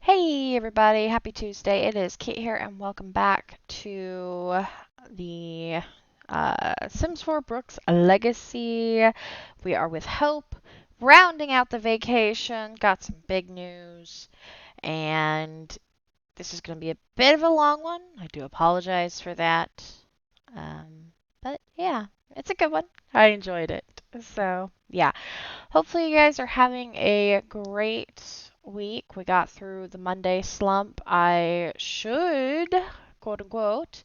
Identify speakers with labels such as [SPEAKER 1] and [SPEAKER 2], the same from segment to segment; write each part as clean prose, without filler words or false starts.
[SPEAKER 1] Hey everybody, happy Tuesday. It is Kate here and welcome back to the Sims 4 Brooks Legacy. We are with Hope, rounding out the vacation, got some big news, and this is going to be a bit of a long one. I do apologize for that. But yeah, it's a good one. I enjoyed it. So, yeah. Hopefully, you guys are having a great week. We got through the Monday slump. I should, quote unquote,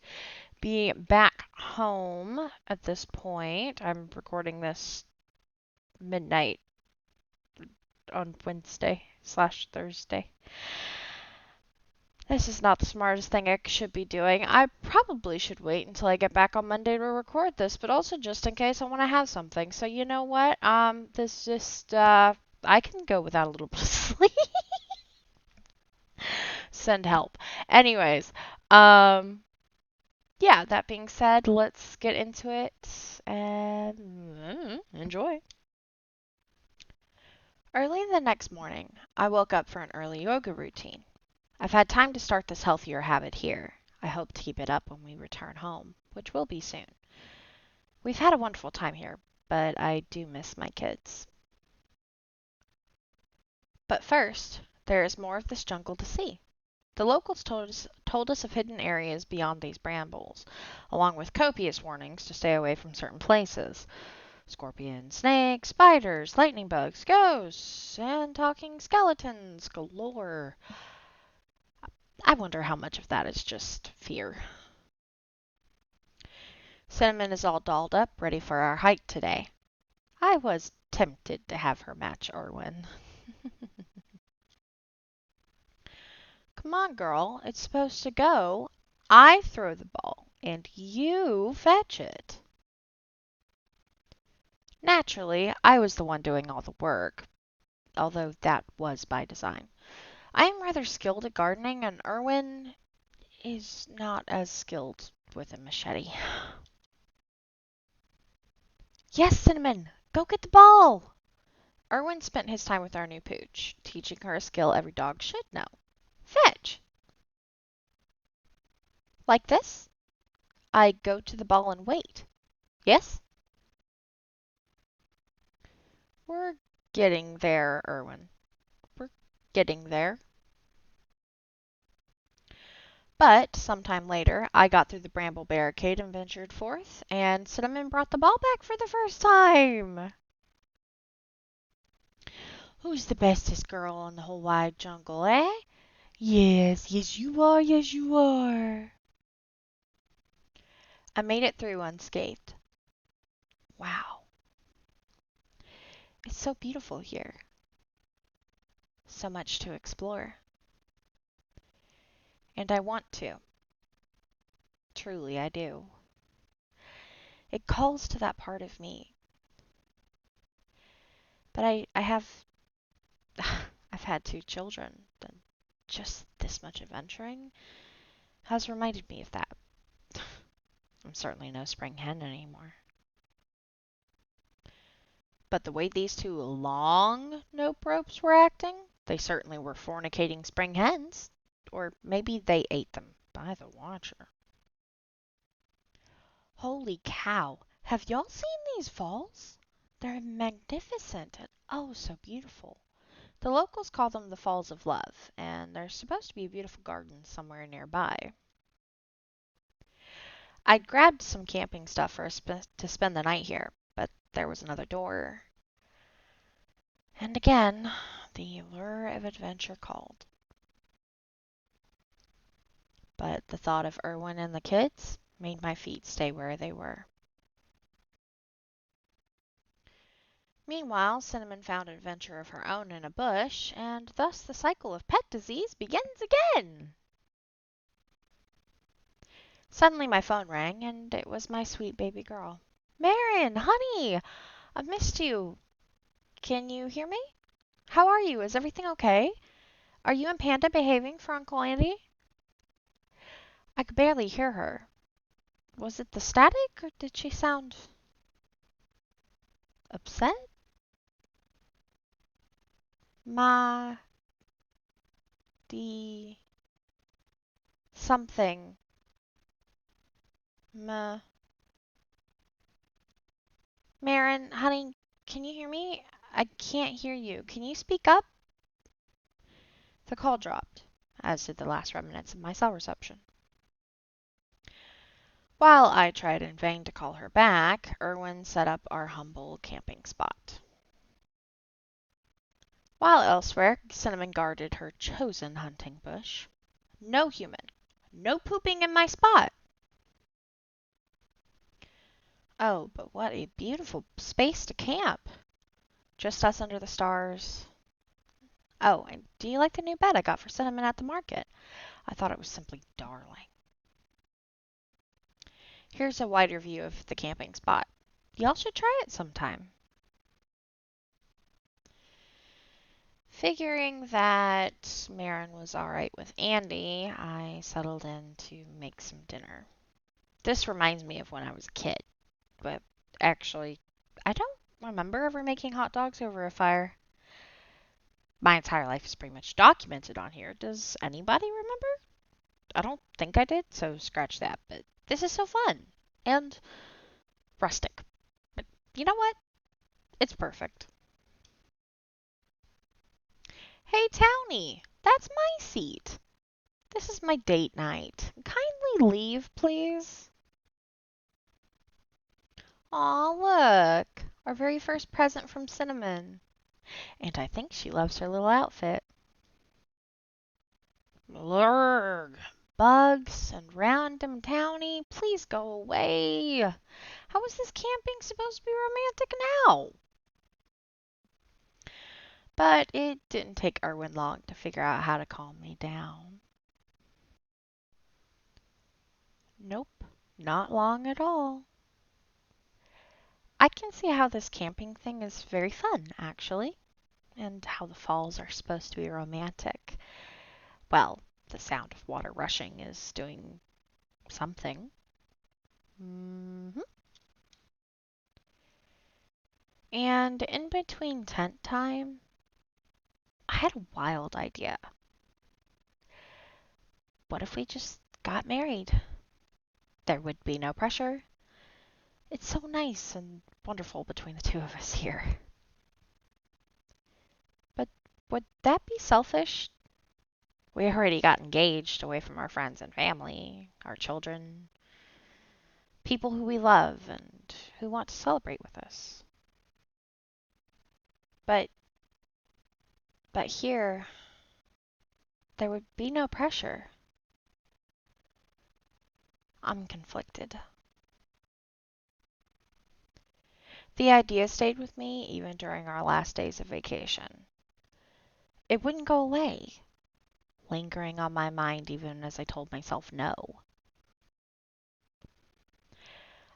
[SPEAKER 1] be back home at this point. I'm recording this midnight on Wednesday/Thursday. This is not the smartest thing I should be doing. I probably should wait until I get back on Monday to record this, but also just in case I want to have something. So you know what? This just I can go without a little bit of sleep. Send help. Anyways, yeah, that being said, let's get into it and enjoy. Early the next morning, I woke up for an early yoga routine. I've had time to start this healthier habit here. I hope to keep it up when we return home, which will be soon. We've had a wonderful time here, but I do miss my kids. But first, there is more of this jungle to see. The locals told us of hidden areas beyond these brambles, along with copious warnings to stay away from certain places. Scorpions, snakes, spiders, lightning bugs, ghosts, and talking skeletons galore. I wonder how much of that is just fear. Cinnamon is all dolled up, ready for our hike today. I was tempted to have her match Erwin. Come on, girl. It's supposed to go. I throw the ball, and you fetch it. Naturally, I was the one doing all the work, although that was by design. I am rather skilled at gardening, and Erwin is not as skilled with a machete. Yes, Cinnamon! Go get the ball! Erwin spent his time with our new pooch, teaching her a skill every dog should know. Fetch! Like this? I go to the ball and wait. Yes? We're getting there, Erwin. We're getting there. But sometime later, I got through the bramble barricade and ventured forth, and Cinnamon brought the ball back for the first time. Who's the bestest girl in the whole wide jungle, eh? Yes, yes you are, yes you are. I made it through unscathed. Wow. It's so beautiful here. So much to explore. And I want to. Truly, I do. It calls to that part of me. But I have I've had 2 children, and just this much adventuring has reminded me of that. I'm certainly no spring hen anymore. But the way these 2 long nope ropes were acting, they certainly were fornicating spring hens. Or maybe they ate them by the watcher. Holy cow! Have y'all seen these falls? They're magnificent and oh so beautiful. The locals call them the Falls of Love, and there's supposed to be a beautiful garden somewhere nearby. I'd grabbed some camping stuff to spend the night here, but there was another door. And again, the lure of adventure called. But the thought of Erwin and the kids made my feet stay where they were. Meanwhile, Cinnamon found an adventure of her own in a bush, and thus the cycle of pet disease begins again. Suddenly my phone rang, and it was my sweet baby girl. Marin, honey, I've missed you. Can you hear me? How are you? Is everything okay? Are you and Panda behaving for Uncle Andy? I could barely hear her. Was it the static, or did she sound upset? My... D something. M. Marin, honey, can you hear me? I can't hear you. Can you speak up? The call dropped, as did the last remnants of my cell reception. While I tried in vain to call her back, Erwin set up our humble camping spot. While elsewhere, Cinnamon guarded her chosen hunting bush. No human. No pooping in my spot. Oh, but what a beautiful space to camp. Just us under the stars. Oh, and do you like the new bed I got for Cinnamon at the market? I thought it was simply darling. Here's a wider view of the camping spot. Y'all should try it sometime. Figuring that Marin was alright with Andy, I settled in to make some dinner. This reminds me of when I was a kid, but actually, I don't remember ever making hot dogs over a fire. My entire life is pretty much documented on here. Does anybody remember? I don't think I did, so scratch that, but this is so fun and rustic. But you know what? It's perfect. Hey, Townie, that's my seat. This is my date night. Kindly leave, please. Aw, look. Our very first present from Cinnamon. And I think she loves her little outfit. Lurg. Bugs and random Townie, please go away. How is this camping supposed to be romantic now? But it didn't take Erwin long to figure out how to calm me down. Nope, not long at all. I can see how this camping thing is very fun, actually, and how the falls are supposed to be romantic. Well, the sound of water rushing is doing something. And in between tent time, I had a wild idea. What if we just got married? There would be no pressure. It's so nice and wonderful between the two of us here. But would that be selfish? We already got engaged away from our friends and family, our children, people who we love and who want to celebrate with us. But here, there would be no pressure. I'm conflicted. The idea stayed with me even during our last days of vacation. It wouldn't go away, lingering on my mind even as I told myself no.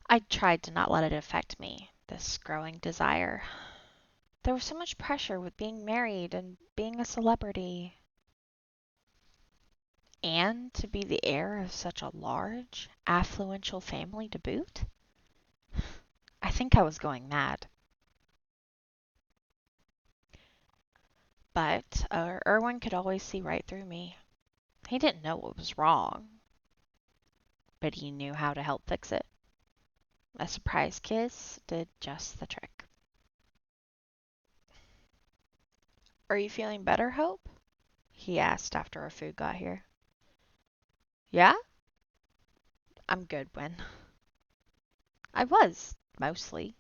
[SPEAKER 1] I tried to not let it affect me, this growing desire. There was so much pressure with being married and being a celebrity. And to be the heir of such a large, affluential family to boot? I think I was going mad. But Erwin could always see right through me. He didn't know what was wrong, but he knew how to help fix it. A surprise kiss did just the trick. Are you feeling better, Hope? He asked after our food got here. Yeah? I'm good, Win. I was, mostly.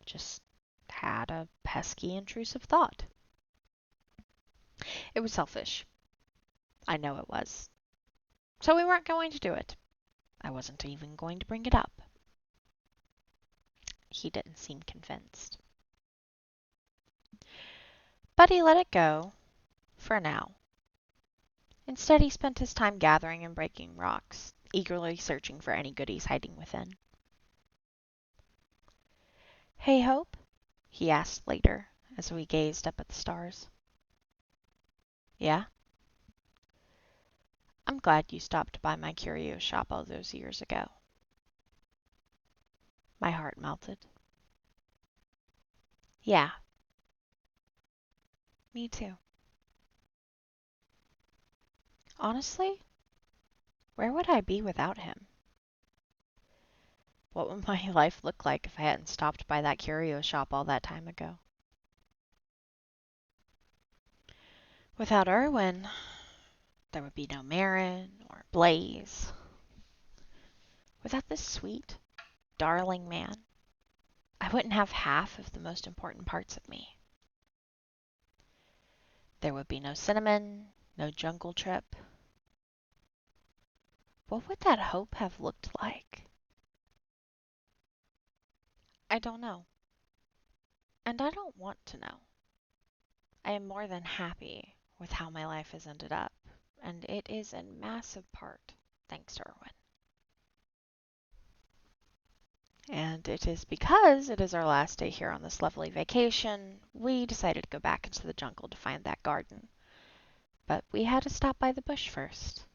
[SPEAKER 1] Just had a pesky, intrusive thought. It was selfish. I know it was. So we weren't going to do it. I wasn't even going to bring it up. He didn't seem convinced. But he let it go, for now. Instead, he spent his time gathering and breaking rocks, eagerly searching for any goodies hiding within. Hey, Hope? He asked later, as we gazed up at the stars. Yeah? I'm glad you stopped by my curio shop all those years ago. My heart melted. Yeah. Me too. Honestly, where would I be without him? What would my life look like if I hadn't stopped by that curio shop all that time ago? Without Erwin, there would be no Marin or Blaze. Without this sweet, darling man, I wouldn't have half of the most important parts of me. There would be no Cinnamon, no jungle trip. What would that hope have looked like? I don't know. And I don't want to know. I am more than happy with how my life has ended up, and it is in massive part thanks to Erwin. And it is because it is our last day here on this lovely vacation, we decided to go back into the jungle to find that garden. But we had to stop by the bush first.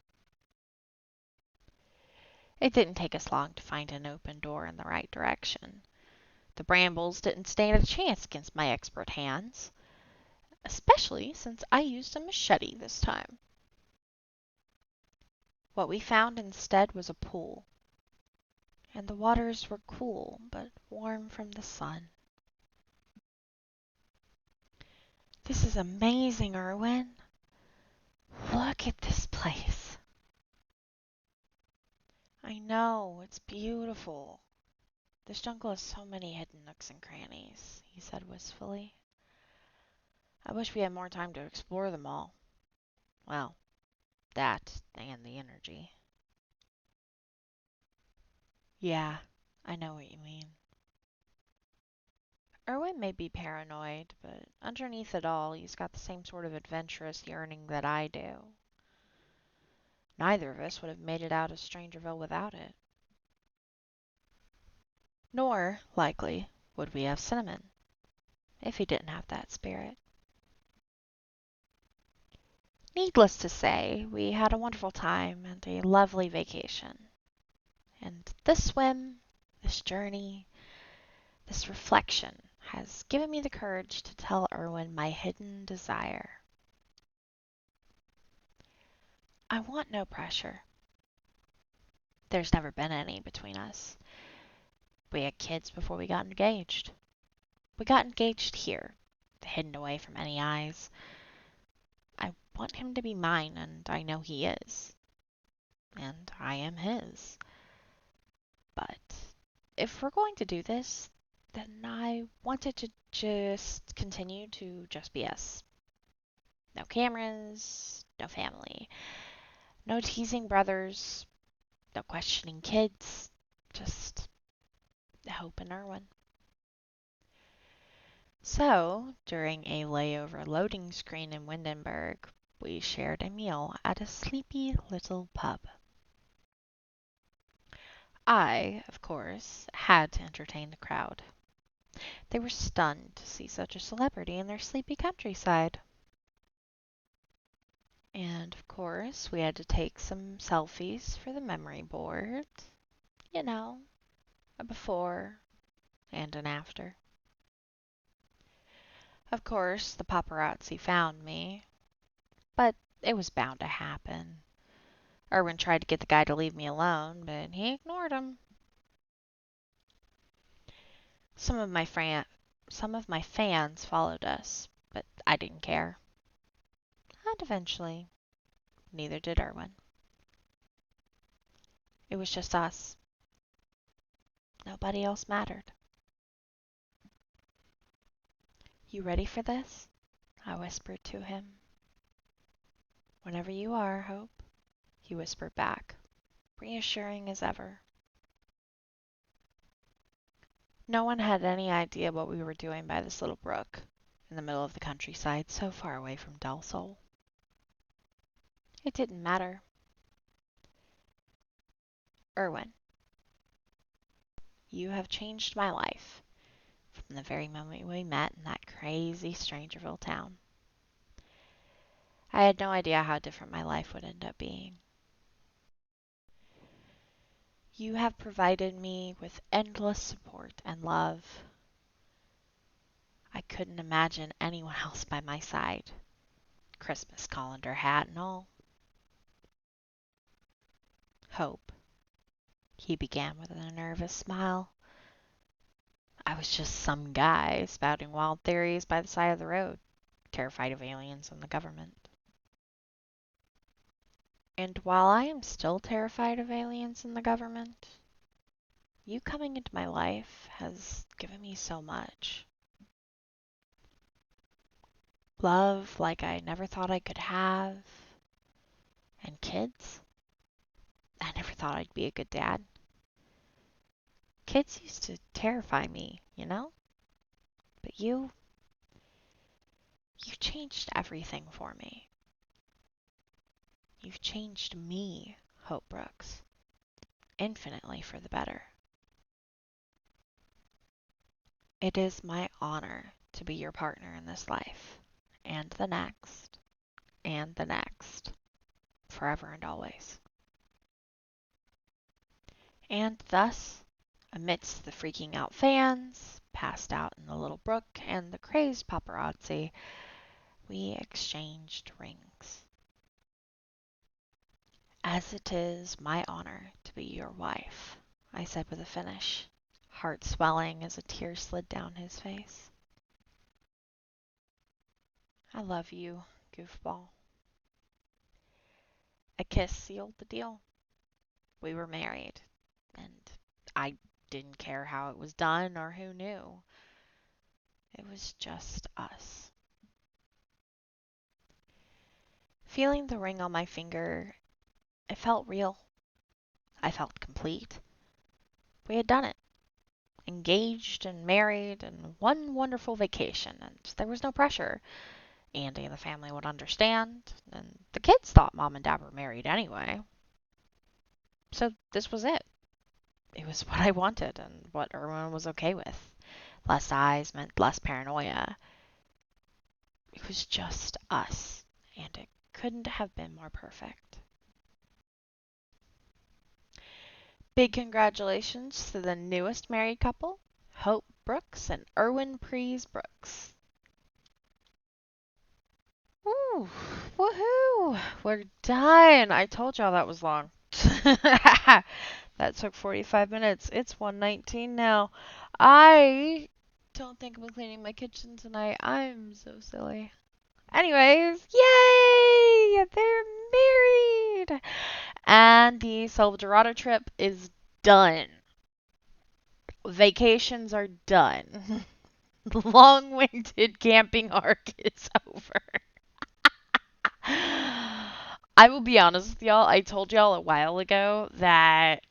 [SPEAKER 1] It didn't take us long to find an open door in the right direction. The brambles didn't stand a chance against my expert hands, especially since I used a machete this time. What we found instead was a pool, and the waters were cool but warm from the sun. This is amazing, Erwin. Look at this place. I know, it's beautiful. This jungle has so many hidden nooks and crannies, he said wistfully. I wish we had more time to explore them all. Well, that and the energy. Yeah, I know what you mean. Erwin may be paranoid, but underneath it all, he's got the same sort of adventurous yearning that I do. Neither of us would have made it out of Strangerville without it. Nor, likely, would we have Cinnamon, if he didn't have that spirit. Needless to say, we had a wonderful time and a lovely vacation. And this swim, this journey, this reflection has given me the courage to tell Erwin my hidden desire. I want no pressure. There's never been any between us. We had kids before we got engaged. We got engaged here, hidden away from any eyes. I want him to be mine, and I know he is. And I am his. But if we're going to do this, then I want it to just continue to just be us. No cameras, no family, no teasing brothers, no questioning kids, just Hope and Erwin. So, during a layover loading screen in Windenburg, we shared a meal at a sleepy little pub. I, of course, had to entertain the crowd. They were stunned to see such a celebrity in their sleepy countryside. And, of course, we had to take some selfies for the memory board. You know, a before and an after. Of course, the paparazzi found me, but it was bound to happen. Erwin tried to get the guy to leave me alone, but he ignored him. Some of my fans followed us, but I didn't care. And eventually, neither did Erwin. It was just us. Nobody else mattered. You ready for this? I whispered to him. Whenever you are, Hope, he whispered back, reassuring as ever. No one had any idea what we were doing by this little brook in the middle of the countryside, so far away from Del Sol. It didn't matter. Erwin, you have changed my life from the very moment we met in that crazy Strangerville town. I had no idea how different my life would end up being. You have provided me with endless support and love. I couldn't imagine anyone else by my side, Christmas colander hat and all. Hope, he began with a nervous smile. I was just some guy spouting wild theories by the side of the road, terrified of aliens and the government. And while I am still terrified of aliens and the government, you coming into my life has given me so much. Love like I never thought I could have. And kids. I never thought I'd be a good dad. Kids used to terrify me, you know? But you changed everything for me. You've changed me, Hope Brooks, infinitely for the better. It is my honor to be your partner in this life, and the next, and the next, forever and always. And thus, amidst the freaking out fans, passed out in the little brook, and the crazed paparazzi, we exchanged rings. As it is my honor to be your wife, I said with a finish, heart swelling as a tear slid down his face. I love you, goofball. A kiss sealed the deal. We were married, and I didn't care how it was done or who knew. It was just us. Feeling the ring on my finger, it felt real. I felt complete. We had done it. Engaged and married and one wonderful vacation, and there was no pressure. Andy and the family would understand, and the kids thought Mom and Dad were married anyway. So this was it. It was what I wanted and what Erwin was okay with. Less eyes meant less paranoia. It was just us, and it couldn't have been more perfect. Big congratulations to the newest married couple, Hope Brooks and Erwin Prees Brooks. Woo, woohoo! We're done. I told y'all that was long. That took 45 minutes. It's 1:19 now. I don't think I'm cleaning my kitchen tonight. I'm so silly. Anyways, yay! They're married! And the Salvadorado trip is done. Vacations are done. The long-winded camping arc is over. I will be honest with y'all. I told y'all a while ago that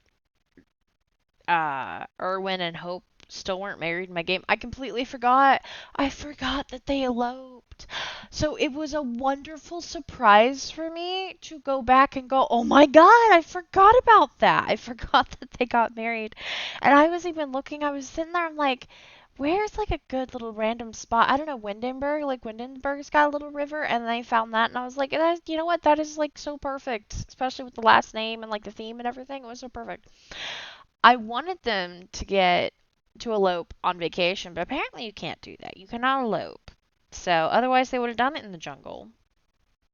[SPEAKER 1] Erwin and Hope still weren't married in my game. I completely forgot. I forgot that they eloped. So it was a wonderful surprise for me to go back and go, oh my God, I forgot about that. I forgot that they got married. And I was even looking, I was sitting there, I'm like, where's like a good little random spot? I don't know, Windenburg. Like Windenburg's got a little river, and I found that, and I was like, you know what? That is like so perfect, especially with the last name and like the theme and everything. It was so perfect. I wanted them to elope on vacation, but apparently you can't do that. You cannot elope. So otherwise they would have done it in the jungle.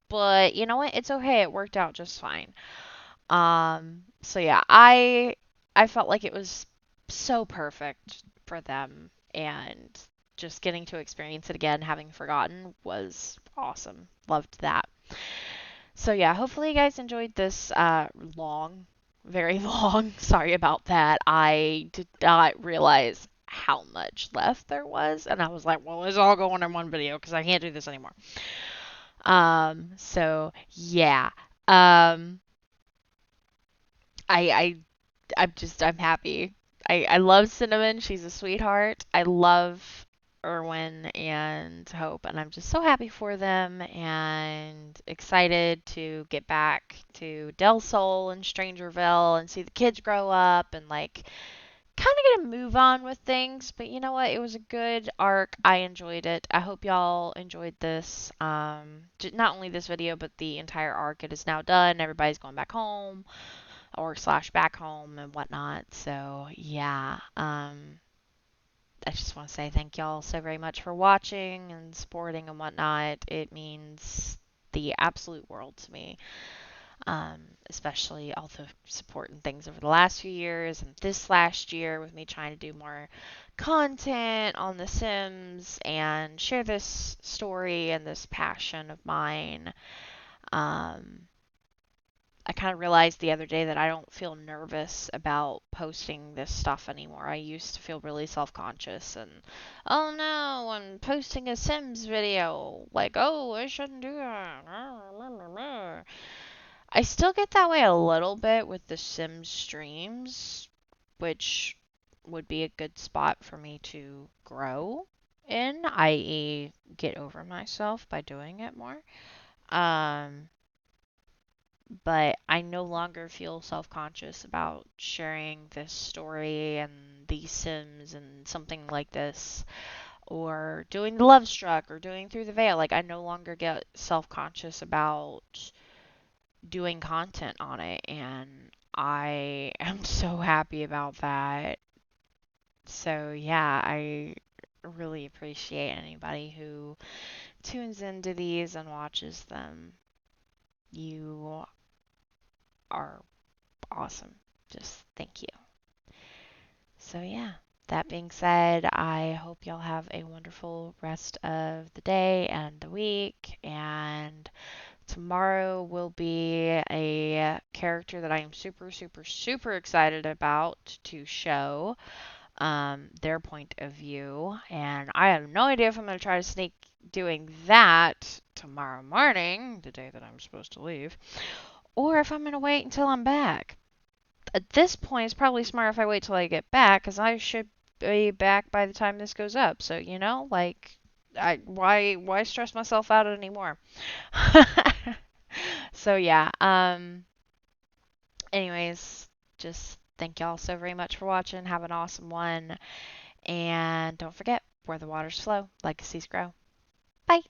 [SPEAKER 1] But you know what? It's okay. It worked out just fine. So yeah, I felt like it was so perfect for them, and just getting to experience it again, having forgotten, was awesome. Loved that. So yeah, hopefully you guys enjoyed this long, very long. Sorry about that. I did not realize how much left there was, and I was like, well, it's all going in one video because I can't do this anymore. So yeah. Um, I I'm happy. I love Cinnamon. She's a sweetheart. I love Erwin and Hope, and I'm just so happy for them and excited to get back to Del Sol and Strangerville and see the kids grow up and like kind of get a move on with things. But you know what? It was a good arc. I enjoyed it. I hope y'all enjoyed this. Not only this video, but the entire arc. It is now done. Everybody's going back home or slash back home and whatnot. So yeah, I just want to say thank y'all so very much for watching and supporting and whatnot. It means the absolute world to me. especially all the support and things over the last few years and this last year with me trying to do more content on The Sims and share this story and this passion of mine. Um, I kind of realized the other day that I don't feel nervous about posting this stuff anymore. I used to feel really self-conscious and, oh no, I'm posting a Sims video. Like, oh, I shouldn't do that. I still get that way a little bit with the Sims streams, which would be a good spot for me to grow in, i.e., get over myself by doing it more. Um, but I no longer feel self-conscious about sharing this story and these Sims and something like this, or doing the Love Struck or doing Through the Veil. Like, I no longer get self-conscious about doing content on it, and I am so happy about that. So, yeah, I really appreciate anybody who tunes into these and watches them. You are awesome. Just thank you. So, yeah, that being said, I hope y'all have a wonderful rest of the day and the week. And tomorrow will be a character that I am super, super, super excited about to show their point of view. And I have no idea if I'm going to try to sneak doing that tomorrow morning, the day that I'm supposed to leave, or if I'm going to wait until I'm back. At this point, it's probably smart if I wait till I get back, because I should be back by the time this goes up. So, like, why stress myself out anymore? So yeah, anyways, just thank y'all so very much for watching. Have an awesome one. And don't forget, where the waters flow, legacies grow. Bye.